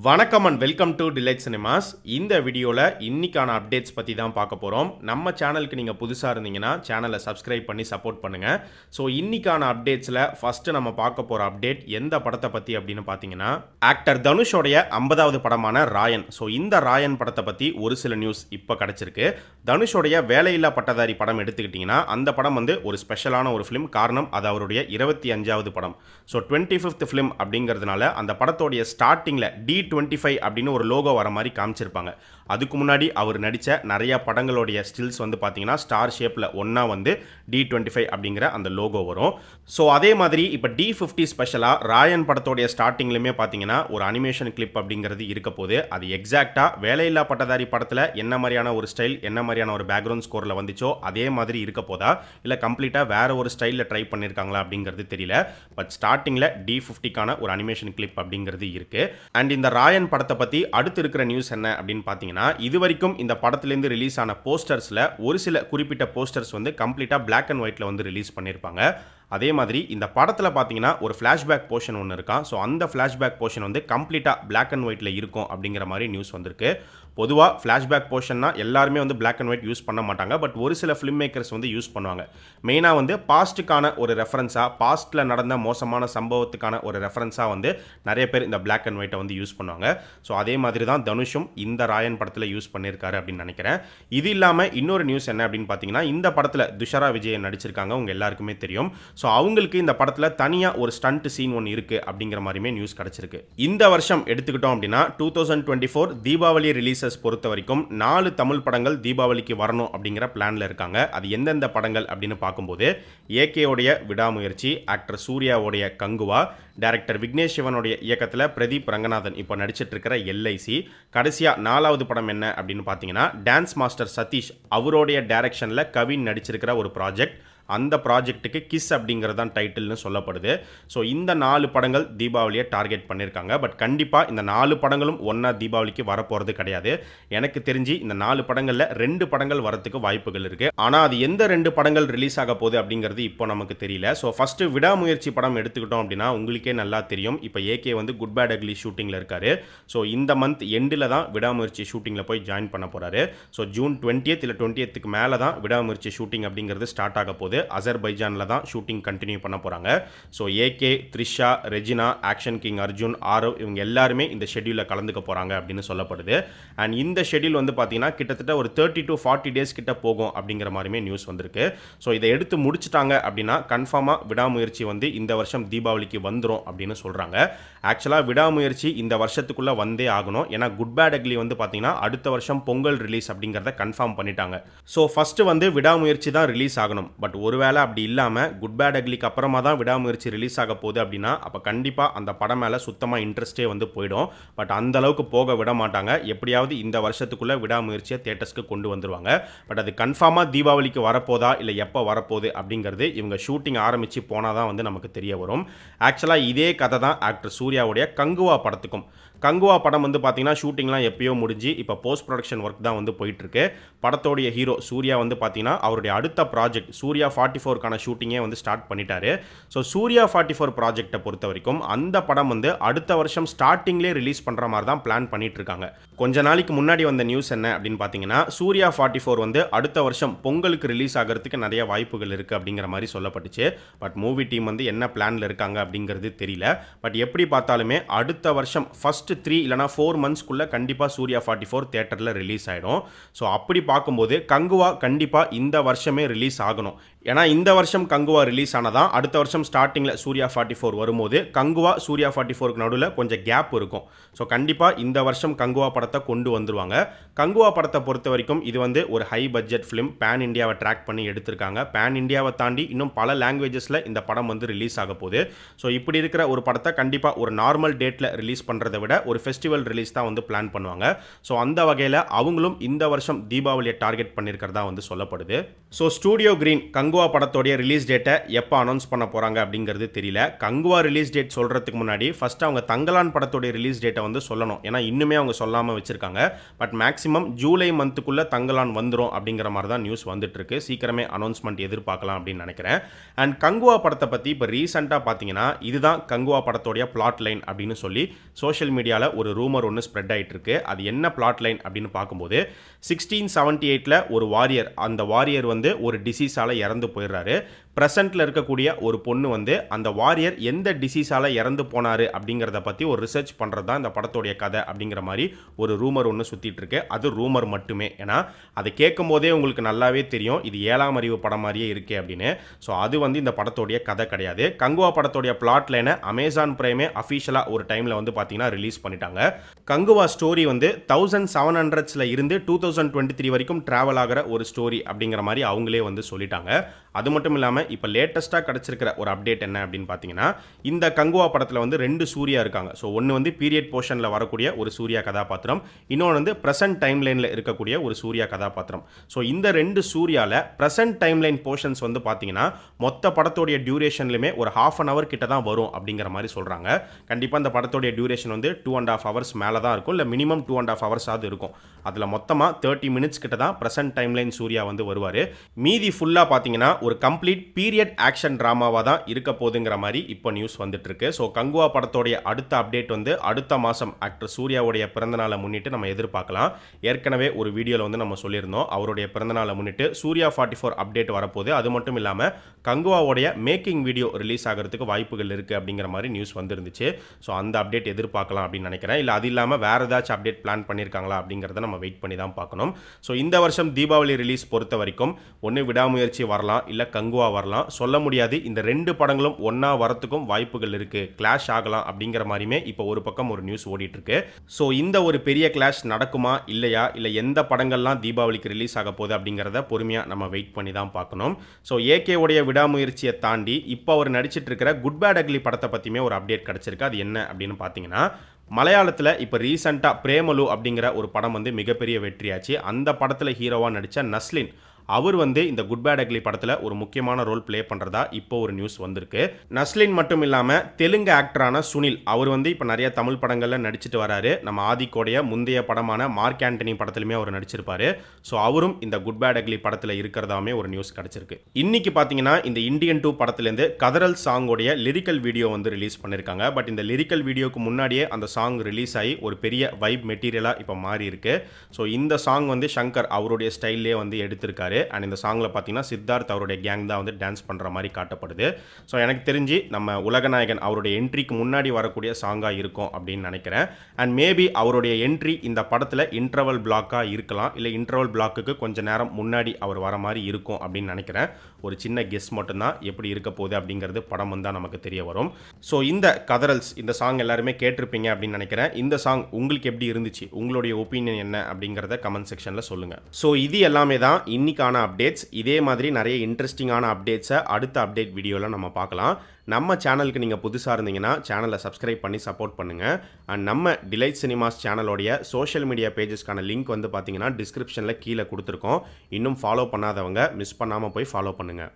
வணக்கம் and welcome to delight cinemas. இந்த வீடியோவில் இன்னைக்கான அப்டேட்ஸ் பற்றி தான் பார்க்க போகிறோம். நம்ம சேனலுக்கு நீங்கள் புதுசாக இருந்தீங்கன்னா சேனலை சப்ஸ்கிரைப் பண்ணி சப்போர்ட் பண்ணுங்கள். ஸோ இன்னைக்கான அப்டேட்ஸில் ஃபஸ்ட்டு நம்ம பார்க்க போகிற அப்டேட் எந்த படத்தை பற்றி அப்படின்னு பார்த்தீங்கன்னா, ஆக்டர் தனுஷோடைய 50வது படமான ராயன். ஸோ இந்த ராயன் படத்தை பற்றி ஒரு சில நியூஸ் இப்போ கிடச்சிருக்கு. தனுஷோடைய வேலையில்லா பட்டதாரி படம் எடுத்துக்கிட்டிங்கன்னா அந்த படம் ஒரு ஸ்பெஷலான ஒரு ஃபிலிம். காரணம் அது அவருடைய 25வது படம். ஸோ 25th ஃபிலிம் அப்படிங்கிறதுனால அந்த படத்தோடைய ஸ்டார்டிங்கில் D25 அப்படின்னு ஒரு லோகோ வர மாதிரி காமிச்சிருப்பாங்க. அதுக்கு முன்னாடி அவர் நடித்த நிறைய படங்களுடைய ஸ்டில்ஸ் பார்த்தீங்கன்னா ஸ்டார் ஷேப்பில் ஒன்றா D25 அப்படிங்கிற அந்த லோகோ வரும். ஸோ அதே மாதிரி இப்போ D50 ஸ்பெஷலாக ராயன் படத்தோடைய ஸ்டார்டிங்லையுமே பார்த்தீங்கன்னா ஒரு அனிமேஷன் கிளிப் அப்படிங்கிறது இருக்க போது. அது எக்ஸாக்டாக வேலையில்லா பட்டதாரி படத்தில் என்ன மாதிரியான ஒரு ஸ்டைல், என்ன மாதிரியான ஒரு பேக்ரவுண்ட் ஸ்கோரில் வந்துச்சோ அதே மாதிரி இருக்க போதா, இல்லை கம்ப்ளீட்டாக வேற ஒரு ஸ்டைலில் ட்ரை பண்ணியிருக்காங்களா அப்படிங்கிறது தெரியல. பட் ஸ்டார்டிங்கில் D50க்கான ஒரு அனிமேஷன் கிளிப் அப்படிங்கிறது இருக்குது. அண்ட் இந்த ராயன் படத்தை பற்றி அடுத்து இருக்கிற நியூஸ் என்ன அப்படின்னு பார்த்தீங்கன்னா, இது வரைக்கும் இந்த படத்திலேருந்து ரிலீஸ் ஆன போஸ்டர்ஸில் ஒரு சில குறிப்பிட்ட போஸ்டர்ஸ் கம்ப்ளீட்டாக பிளாக் அண்ட் ஒயிட்டில் ரிலீஸ் பண்ணியிருப்பாங்க. அதே மாதிரி இந்த படத்தில் பார்த்தீங்கன்னா ஒரு ஃப்ளாஷ்பேக் போர்ஷன் ஒன்று இருக்கா. ஸோ அந்த ஃப்ளாஷ்பேக் போர்ஷன் கம்ப்ளீட்டாக பிளாக் அண்ட் ஒயிட்டில் இருக்கும் அப்படிங்கிற மாதிரி நியூஸ் வந்திருக்கு. பொதுவாக ஃப்ளாஷ்பேக் போர்ஷன்னா எல்லாருமே பிளாக் அண்ட் ஒயிட் யூஸ் பண்ண மாட்டாங்க. பட் ஒரு சில ஃபிலிம் மேக்கர்ஸ் யூஸ் பண்ணுவாங்க. மெயினாக பாஸ்ட்டுக்கான ஒரு ரெஃபரன்ஸாக, பாஸ்ட்டில் நடந்த மோசமான சம்பவத்துக்கான ஒரு ரெஃபரன்ஸாக நிறைய பேர் இந்த பிளாக் அண்ட் ஒயிட்டை யூஸ் பண்ணுவாங்க. ஸோ அதே மாதிரி தான் தனுஷும் இந்த ராயன் படத்தில் யூஸ் பண்ணியிருக்காரு அப்படின்னு நினைக்கிறேன். இது இல்லாமல் இன்னொரு நியூஸ் என்ன அப்படின்னு பார்த்தீங்கன்னா, இந்த படத்தில் துஷாரா விஜயன் நடிச்சிருக்காங்க, உங்கள் எல்லாருக்குமே தெரியும். ஸோ அவங்களுக்கு இந்த படத்தில் தனியாக ஒரு ஸ்டண்ட் சீன் ஒன்று இருக்குது அப்படிங்கிற மாதிரியுமே நியூஸ் கிடச்சிருக்கு. இந்த வருஷம் எடுத்துக்கிட்டோம் அப்படின்னா 2024 தீபாவளி ரிலீஸஸ் பொறுத்த வரைக்கும் 4 தமிழ் படங்கள் தீபாவளிக்கு வரணும் அப்படிங்கிற பிளானில் இருக்காங்க. அது எந்தெந்த படங்கள் அப்படின்னு பார்க்கும்போது, ஏகேவுடைய விடாமுயற்சி, ஆக்டர் சூர்யாவுடைய கங்குவா, டைரக்டர் விக்னேஷ் சிவனுடைய இயக்கத்தில் பிரதீப் ரங்கநாதன் இப்போ நடிச்சிட்டு இருக்கிற எல்ஐசி, கடைசியாக 4வது படம் என்ன அப்படின்னு பார்த்தீங்கன்னா டான்ஸ் மாஸ்டர் சதீஷ் அவருடைய டைரக்ஷனில் கவின் நடிச்சிருக்கிற ஒரு ப்ராஜெக்ட். அந்த ப்ராஜெக்ட்டுக்கு கிஸ் அப்படிங்கிறது தான் டைட்டில்னு சொல்லப்படுது. ஸோ இந்த 4 படங்கள் தீபாவளியை டார்கெட் பண்ணியிருக்காங்க. பட் கண்டிப்பாக இந்த 4 படங்களும் ஒன்றா தீபாவளிக்கு வரப்போகிறது கிடையாது. எனக்கு தெரிஞ்சு இந்த 4 படங்களில் 2 படங்கள் வரத்துக்கு வாய்ப்புகள் இருக்குது. ஆனால் அது எந்த 2 படங்கள் ரிலீஸ் ஆக போகுது அப்படிங்கிறது இப்போ நமக்கு தெரியல. ஸோ ஃபஸ்ட்டு விடாமுயற்சி படம் எடுத்துக்கிட்டோம் அப்படின்னா உங்களுக்கே நல்லா தெரியும். இப்போ ஏகே குட் பேட் அக்லி ஷூட்டிங்கில் இருக்காரு. ஸோ இந்த மந்த் எண்டில் தான் விடாமுயற்சி ஷூட்டிங்கில் போய் ஜாயின் பண்ண போகிறாரு. ஸோ ஜூன் 20th இல்லை 20th மேலே தான் விடாமுயற்சி ஷூட்டிங் அப்படிங்கிறது ஸ்டார்ட் ஆக போகுது. அசர்பைஜானில் தான் ஷூட்டிங் கண்டினியூ பண்ண போகிறாங்க. So AK, Trisha, Regina, action king Arjun, Aarav இவங்க எல்லாருமே இந்த ஷெட்யூலில் கலந்துக்க போகிறாங்க அப்படின்னு சொல்லப்படுது. அண்ட் இந்த ஷெட்யூல் பார்த்தீங்கன்னா கிட்டத்தட்ட ஒரு 30 to 40 days கிட்ட போகும் அப்படிங்கிற மாதிரியுமே நியூஸ் வந்திருக்கு. ஸோ இதை எடுத்து முடிச்சிட்டாங்க அப்படின்னா கன்ஃபார்மாக விடாமுயற்சி இந்த வருஷம் தீபாவளிக்கு வந்துடும் அப்படின்னு சொல்கிறாங்க. ஆக்சுவலாக விடாமுயற்சி இந்த வருஷத்துக்குள்ளே வந்தே ஆகணும். ஏன்னா குட் பேட் அக்லி பார்த்தீங்கன்னா அடுத்த வருஷம் பொங்கல் ரிலீஸ் அப்படிங்கிறத கன்ஃபார்ம் பண்ணிட்டாங்க. ஸோ ஃபஸ்ட்டு விடாமுயற்சி தான் ரிலீஸ் ஆகணும். பட் ஒருவேளை அப்படி இல்லாமல் குட் பேட் அக்லிக்கு அப்புறமா தான் விடாமுயற்சி ரிலீஸ் ஆக போகுது அப்படின்னா அப்போ கண்டிப்பாக அந்த படம் மேலே சுத்தமாக இன்ட்ரெஸ்டே போயிடும். பட் அந்த அளவுக்கு போக விட மாட்டாங்க. எப்படியாவது இந்த வருஷத்துக்குள்ளே விடாமுயற்சியை தியேட்டர்ஸ்க்கு கொண்டு வந்துருவாங்க. பட் அது கன்ஃபார்மாக தீபாவளிக்கு வரப்போதா இல்லை எப்போ வரப்போகுது அப்படிங்கிறது இவங்க ஷூட்டிங் ஆரம்பித்து போனால் தான் நமக்கு தெரிய வரும். ஆக்சுவலாக இதே கதை தான் ஆக்டர் சூர்யாவுடைய கங்குவா படத்துக்கும். கங்குவா படம் பார்த்தீங்கன்னா ஷூட்டிங்லாம் எப்பயோ முடிஞ்சு இப்போ போஸ்ட் ப்ரொடக்ஷன் ஒர்க் தான் போயிட்டுருக்கு. படத்தோடைய ஹீரோ சூர்யா பார்த்தீங்கன்னா அவருடைய அடுத்த ப்ராஜெக்ட் சூர்யா 44க்கான ஷூட்டிங்கே ஸ்டார்ட் பண்ணிட்டாரு. ஸோ சூர்யா 44 ப்ராஜெக்டை பொறுத்த வரைக்கும் அந்த படம் அடுத்த வருஷம் ஸ்டார்டிங்லேயே ரிலீஸ் பண்ணுற மாதிரி தான் பிளான் பண்ணிட்டு இருக்காங்க. கொஞ்ச நாளைக்கு முன்னாடி வந்த நியூஸ் என்ன அப்படின்னு பார்த்தீங்கன்னா, சூர்யா 44 அடுத்த வருஷம் பொங்கலுக்கு ரிலீஸ் ஆகிறதுக்கு நிறைய வாய்ப்புகள் இருக்குது அப்படிங்கிற மாதிரி சொல்லப்பட்டுச்சு. பட் மூவி டீம் என்ன பிளானில் இருக்காங்க அப்படிங்கிறது தெரியல. பட் எப்படி பார்த்தாலுமே அடுத்த வருஷம் ஃபர்ஸ்ட் 3 இல்லைனா 4 monthsக்குள்ளே கண்டிப்பாக சூர்யா 44 தியேட்டரில் ரிலீஸ் ஆகிடும். ஸோ அப்படி பார்க்கும்போது கங்குவா கண்டிப்பாக இந்த வருஷமே ரிலீஸ் ஆகணும். ஏன்னா இந்த வருஷம் கங்குவா ரிலீஸ் ஆனதான் அடுத்த வருஷம் ஸ்டார்டிங்கில் சூர்யா 44 வரும்போது கங்குவா சூர்யா 44க்கு நடுவில் கொஞ்சம் கேப் இருக்கும். ஸோ கண்டிப்பாக இந்த வருஷம் கங்குவா படத்தை கொண்டு வந்துருவாங்க. கங்குவா படத்தை பொறுத்த வரைக்கும் இது ஒரு ஹை பட்ஜெட் ஃபிலிம். பேன் இண்டியாவை ட்ராக் பண்ணி எடுத்திருக்காங்க. பேன் இண்டியாவை தாண்டி இன்னும் பல லாங்குவேஜஸில் இந்த படம் ரிலீஸ் ஆக போகுது. ஸோ இப்படி இருக்கிற ஒரு படத்தை கண்டிப்பாக ஒரு நார்மல் டேட்டில் ரிலீஸ் பண்ணுறதை விட ஒரு ஃபெஸ்டிவல் ரிலீஸ் தான் பிளான் பண்ணுவாங்க. ஸோ அந்த வகையில் அவங்களும் இந்த வருஷம் தீபாவளியை டார்கெட் பண்ணியிருக்கிறதா சொல்லப்படுது. ஸோ ஸ்டூடியோ கிரீன் கங்குவா படத்தோடைய ரிலீஸ் டேட்டை எப்போ அனௌன்ஸ் பண்ண போகிறாங்க அப்படிங்கிறது தெரியல. கங்குவா ரிலீஸ் டேட் சொல்கிறதுக்கு முன்னாடி ஃபர்ஸ்ட் அவங்க தங்கலான் படத்தோடைய ரிலீஸ் டேட்டை சொல்லணும். ஏன்னா இன்னுமே அவங்க சொல்லாமல் வச்சுருக்காங்க. பட் மேக்ஸிமம் ஜூலை மந்த்துக்குள்ளே தங்கலான் வந்துடும் அப்படிங்கிற மாதிரி தான் நியூஸ் வந்துட்டு இருக்கு. சீக்கிரமே அனௌன்ஸ்மெண்ட் எதிர்பார்க்கலாம் அப்படின்னு நினைக்கிறேன். அண்ட் கங்குவா படத்தை பற்றி இப்போ ரீசெண்டாக பார்த்தீங்கன்னா இதுதான் கங்குவா படத்தோடைய பிளாட் லைன் அப்படின்னு சொல்லி சோஷியல் மீடியா மீடியாவில் ஒரு ரூமர் ஒன்று ஸ்ப்ரெட் ஆகிட்டு இருக்கு. அது என்ன பிளாட் லைன் அப்படின்னு பார்க்கும்போது 1678ல் ஒரு வாரியர், அந்த வாரியர் வந்து ஒரு டிசீஸால் இறந்து போயிடுறாரு. ப்ரெசென்ட்டில் இருக்கக்கூடிய ஒரு பொண்ணு வந்து அந்த வாரியர் எந்த டிசீஸால் இறந்து போனார் அப்படிங்கிறத பற்றி ஒரு ரிசர்ச் பண்ணுறது தான் இந்த படத்தோடைய கதை அப்படிங்கிற மாதிரி ஒரு ரூமர் ஒன்று சுற்றிட்டு இருக்கு. அது ரூமர் மட்டுமே. ஏன்னா அதை கேட்கும் போதே உங்களுக்கு நல்லாவே தெரியும் இது 7ஆம் அறிவு படம் மாதிரியே இருக்கே அப்படின்னு. ஸோ அது வந்து இந்த படத்தோடைய கதை கிடையாது. கங்குவா படத்தோடைய பிளாட் லைனை அமேசான் பிரைமே அஃபீஷியலாக ஒரு டைமில் வந்து பார்த்தீங்கன்னா ரிலீஸ் பண்ணிட்டாங்க. கங்குவா ஸ்டோரி வந்து 1700s இருந்து 2023 வரைக்கும் ட்ராவல் ஆகிற ஒரு ஸ்டோரி அப்படிங்கிற மாதிரி அவங்களே வந்து சொல்லிட்டாங்க. அது மட்டும் இல்லாமல் இப்போ லேட்டஸ்ட்டாக கிடச்சிருக்கிற ஒரு அப்டேட் என்ன அப்படின்னு பார்த்தீங்கன்னா, இந்த கங்குவா படத்தில் வந்து 2 சூர்யா இருக்காங்க. ஸோ ஒன்று வந்து பீரியட் போர்ஷனில் வரக்கூடிய ஒரு சூர்யா கதாபாத்திரம், இன்னொன்று வந்து ப்ரெசன்ட் டைம்லைனில் இருக்கக்கூடிய ஒரு சூர்யா கதாபாத்திரம். ஸோ இந்த 2 சூர்யாவில் ப்ரெசன்ட் டைம்லைன் போர்ஷன்ஸ் வந்து பார்த்தீங்கன்னா மொத்த படத்தோடைய டியூரேஷன்லையுமே ஒரு ½ an hour கிட்ட தான் வரும் அப்படிங்கிற மாதிரி சொல்கிறாங்க. கண்டிப்பாக இந்த படத்தோடைய டியூரேஷன் வந்து 2.5 hours மேலே தான் இருக்கும், இல்லை மினிமம் 2.5 hours ஆகுது இருக்கும். அதில் மொத்தமாக 30 minutes கிட்ட தான் ப்ரெசன்ட் டைம்லைன் சூர்யா வந்து வருவார். மீதி ஃபுல்லாக பார்த்தீங்கன்னா ஒரு கம்ப்ளீட் பீரியட் ஆக்ஷன் ட்ராமாவாக தான் இருக்க போகுதுங்கிற மாதிரி இப்போ நியூஸ் வந்துட்டு இருக்கு. ஸோ கங்குவா படத்தோடைய அடுத்த அப்டேட் வந்து அடுத்த மாதம் ஆக்டர் சூர்யாவுடைய பிறந்தநாளை முன்னிட்டு நம்ம எதிர்பார்க்கலாம். ஏற்கனவே ஒரு வீடியோவில் வந்து நம்ம சொல்லியிருந்தோம் அவருடைய பிறந்தநாளை முன்னிட்டு சூர்யா 44 அப்டேட் வரப்போகுது. அது மட்டும் இல்லாமல் கங்குவாவுடைய மேக்கிங் வீடியோ ரிலீஸ் ஆகிறதுக்கு வாய்ப்புகள் இருக்குது அப்படிங்கிற மாதிரி நியூஸ் வந்துருந்துச்சு. ஸோ அந்த அப்டேட் எதிர்பார்க்கலாம் அப்படின்னு நினைக்கிறேன். இல்லை அது இல்லாமல் வேறு ஏதாச்சும் அப்டேட் பிளான் பண்ணியிருக்காங்களா அப்படிங்கிறத நம்ம வெயிட் பண்ணி தான் பார்க்கணும். ஸோ இந்த வருஷம் தீபாவளி ரிலீஸ் பொறுத்த வரைக்கும் ஒன்று விடாமுயற்சி வரலாம், இல்லை கங்குவா வரலாம், சொல்ல முடியாது. இந்த 2 படங்களும் ஒன்றா வரத்துக்கும் வாய்ப்புகள் இருக்குது, கிளாஷ் ஆகலாம் அப்படிங்கிற மாதிரியுமே இப்போ ஒரு பக்கம் ஒரு நியூஸ் ஓடிட்டு இருக்கு. ஸோ இந்த ஒரு பெரிய கிளாஷ் நடக்குமா இல்லையா, இல்லை எந்த படங்கள்லாம் தீபாவளிக்கு ரிலீஸ் ஆக போகுது அப்படிங்கிறத பொறுமையாக நம்ம வெயிட் பண்ணி தான் பார்க்கணும். ஸோ ஏகேவுடைய விடாமுயற்சியை தாண்டி இப்போ அவர் நடிச்சிட்டு இருக்கிற குட் பேட் அக்லி படத்தை பற்றியுமே ஒரு அப்டேட் கிடச்சிருக்கு. அது என்ன அப்படின்னு பார்த்தீங்கன்னா, மலையாளத்தில் இப்போ ரீசெண்டாக பிரேமலு அப்படிங்கிற ஒரு படம் வந்து மிகப்பெரிய வெற்றியாச்சு. அந்த படத்தில் ஹீரோவாக நடித்த நஸ்லின் அவர் வந்து இந்த குட் பேட் அக்லி படத்தில் ஒரு முக்கியமான ரோல் ப்ளே பண்ணுறதா இப்போ ஒரு நியூஸ் வந்திருக்கு. நஸ்லின் மட்டும் இல்லாமல் தெலுங்கு ஆக்டரான சுனில், அவர் வந்து இப்போ நிறைய தமிழ் படங்களில் நடிச்சிட்டு வராரு. நம்ம ஆதிக்கோடைய முந்தைய படமான மார்க் ஆண்டனி படத்துலையுமே அவர் நடிச்சிருப்பாரு. ஸோ அவரும் இந்த குட் பேட் அக்லி படத்தில் இருக்கிறதாமே ஒரு நியூஸ் கிடச்சிருக்கு. இன்னைக்கு பார்த்தீங்கன்னா இந்த இந்தியன் 2 படத்துலேருந்து கதறல் சாங்கோடைய லிரிக்கல் வீடியோ வந்து ரிலீஸ் பண்ணியிருக்காங்க. பட் இந்த லிரிக்கல் வீடியோக்கு முன்னாடியே அந்த சாங் ரிலீஸ் ஆகி ஒரு பெரிய வைப் மெட்டீரியலாக இப்போ மாறி இருக்கு. ஸோ இந்த சாங் வந்து சங்கர் அவருடைய ஸ்டைல்லே வந்து எடுத்திருக்காரு. அண்ட் இந்த சாங்கில் பார்த்தீங்கன்னா சித்தார்த் அவருடைய கேங் தான் வந்து டான்ஸ் பண்ணுற மாதிரி காட்டப்படுது. ஸோ எனக்கு தெரிஞ்சு நம்ம உலகநாயகன் அவருடைய என்ட்ரிக்கு முன்னாடி வரக்கூடிய சாங்காக இருக்கும் அப்படின்னு நினைக்கிறேன். அண்ட் மேபி அவருடைய என்ட்ரி இந்த படத்தில் இன்டர்வல் பிளாக்காக இருக்கலாம், இல்லை இன்டர்வல் பிளாக்குக்கு கொஞ்சம் நேரம் முன்னாடி அவர் வர மாதிரி இருக்கும் அப்படின்னு நினைக்கிறேன். ஒரு சின்ன கெஸ் மட்டும்தான், எப்படி இருக்க போகுது அப்படிங்கிறது படம் வந்தால் நமக்கு தெரிய வரும். ஸோ இந்த கதறல்ஸ், இந்த சாங் எல்லாருமே கேட்டிருப்பீங்க அப்படின்னு நினைக்கிறேன். இந்த சாங் உங்களுக்கு எப்படி இருந்துச்சு, உங்களுடைய ஒப்பீனியன் என்ன அப்படிங்கிறத கமெண்ட் செக்ஷனில் சொல்லுங்கள். ஸோ இது எல்லாமே தான் இன்னைக்கான அப்டேட்ஸ். இதே மாதிரி நிறைய இன்ட்ரெஸ்டிங்கான அப்டேட்ஸை அடுத்த அப்டேட் வீடியோவில் நம்ம பார்க்கலாம். நம்ம சேனலுக்கு நீங்கள் புதுசாக இருந்தீங்கன்னா சேனலை சப்ஸ்கிரைப் பண்ணி சப்போர்ட் பண்ணுங்கள். அண்ட் நம்ம டிலைட் சினிமாஸ் சேனலோடைய சோஷியல் மீடியா பேஜஸ்க்கான லிங்க் வந்து பார்த்தீங்கன்னா டிஸ்கிரிப்ஷனில் கீழே கொடுத்துருக்கோம். இன்னும் ஃபாலோ பண்ணாதவங்க மிஸ் பண்ணாமல் போய் ஃபாலோ பண்ணுங்கள்.